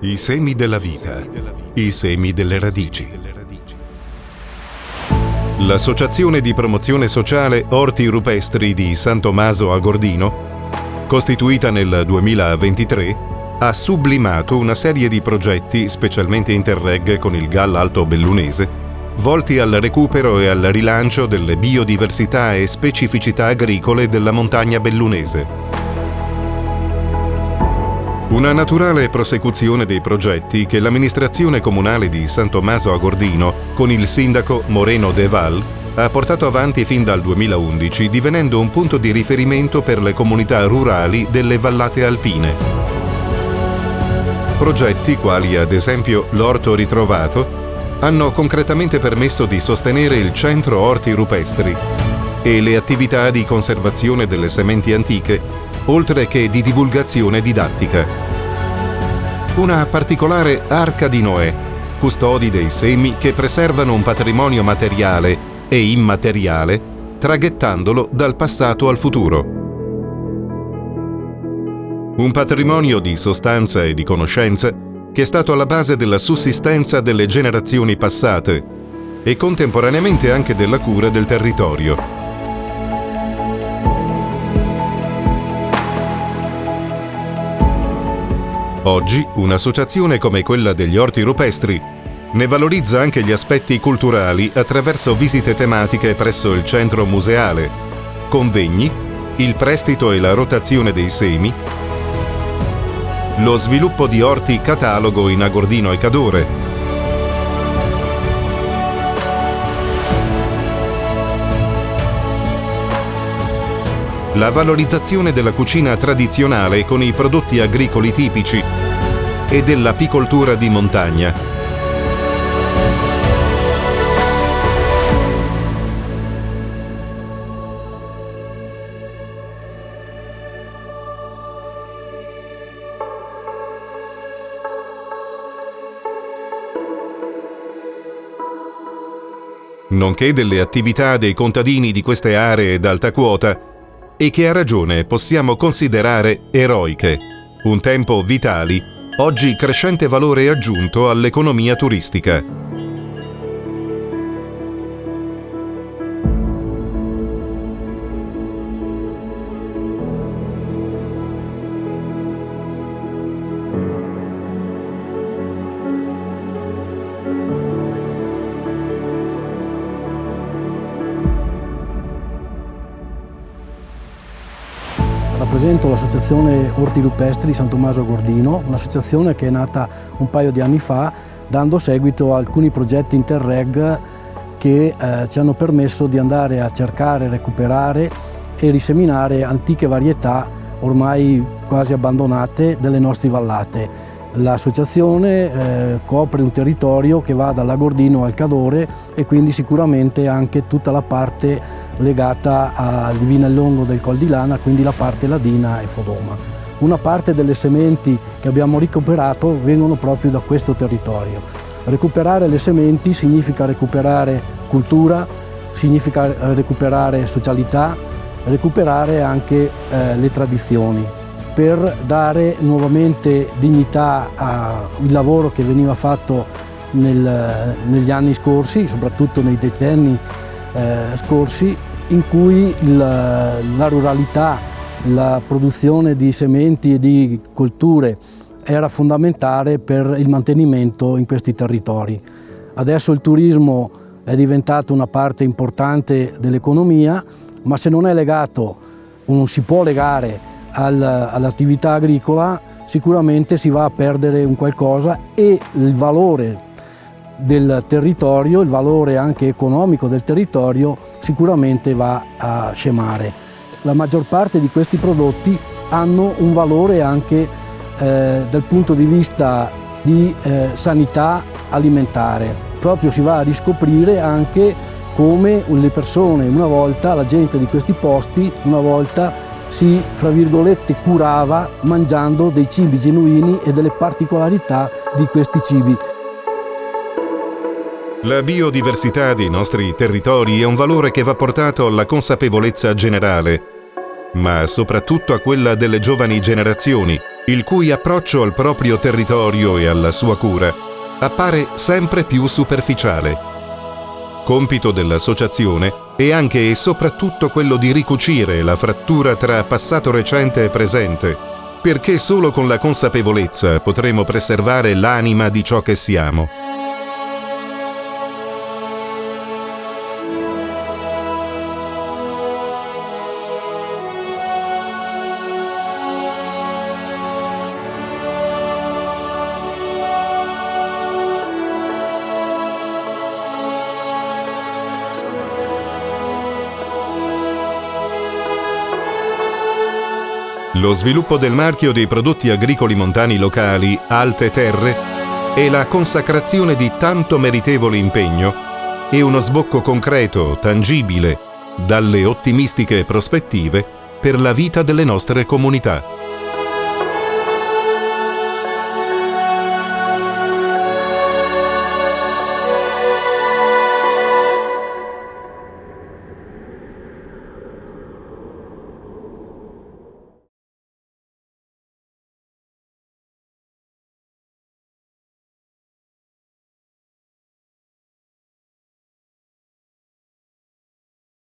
I semi della vita, i semi delle radici. L'Associazione di Promozione Sociale Orti Rupestri di San Tommaso a Gordino, costituita nel 2023, ha sublimato una serie di progetti, specialmente Interreg con il GAL Alto Bellunese, volti al recupero e al rilancio delle biodiversità e specificità agricole della montagna bellunese. Una naturale prosecuzione dei progetti che l'amministrazione comunale di San Tommaso a Gordino, con il sindaco Moreno De Val, ha portato avanti fin dal 2011, divenendo un punto di riferimento per le comunità rurali delle vallate alpine. Progetti quali ad esempio l'Orto Ritrovato hanno concretamente permesso di sostenere il centro Orti Rupestri e le attività di conservazione delle sementi antiche, oltre che di divulgazione didattica. Una particolare Arca di Noè, custodi dei semi che preservano un patrimonio materiale e immateriale, traghettandolo dal passato al futuro. Un patrimonio di sostanza e di conoscenza che è stato alla base della sussistenza delle generazioni passate e contemporaneamente anche della cura del territorio. Oggi un'associazione come quella degli Orti Rupestri ne valorizza anche gli aspetti culturali attraverso visite tematiche presso il centro museale, convegni, il prestito e la rotazione dei semi, lo sviluppo di orti catalogo in Agordino e Cadore, la valorizzazione della cucina tradizionale con i prodotti agricoli tipici e dell'apicoltura di montagna. Nonché delle attività dei contadini di queste aree d'alta quota e che a ragione possiamo considerare eroiche, un tempo vitali, oggi crescente valore aggiunto all'economia turistica. Rappresento l'associazione Orti Rupestri San Tommaso a Gordino, un'associazione che è nata un paio di anni fa dando seguito a alcuni progetti Interreg che ci hanno permesso di andare a cercare, recuperare e riseminare antiche varietà ormai quasi abbandonate delle nostre vallate. L'associazione copre un territorio che va dall'Agordino al Cadore e quindi sicuramente anche tutta la parte legata al Divinallongo del Col di Lana, quindi la parte ladina e Fodoma. Una parte delle sementi che abbiamo recuperato vengono proprio da questo territorio. Recuperare le sementi significa recuperare cultura, significa recuperare socialità, recuperare anche le tradizioni, per dare nuovamente dignità al lavoro che veniva fatto negli anni scorsi, soprattutto nei decenni scorsi, in cui la ruralità, la produzione di sementi e di colture era fondamentale per il mantenimento in questi territori. Adesso il turismo è diventato una parte importante dell'economia, ma se non è legato, o non si può legare all'attività agricola, sicuramente si va a perdere un qualcosa e il valore del territorio, il valore anche economico del territorio sicuramente va a scemare. La maggior parte di questi prodotti hanno un valore anche dal punto di vista di sanità alimentare. Proprio si va a riscoprire anche come le persone una volta, la gente di questi posti una volta si, fra virgolette, curava mangiando dei cibi genuini e delle particolarità di questi cibi. La biodiversità dei nostri territori è un valore che va portato alla consapevolezza generale, ma soprattutto a quella delle giovani generazioni, il cui approccio al proprio territorio e alla sua cura appare sempre più superficiale. Compito dell'associazione è anche e soprattutto quello di ricucire la frattura tra passato recente e presente, perché solo con la consapevolezza potremo preservare l'anima di ciò che siamo. Lo sviluppo del marchio dei prodotti agricoli montani locali Alte Terre è la consacrazione di tanto meritevole impegno e uno sbocco concreto, tangibile, dalle ottimistiche prospettive per la vita delle nostre comunità.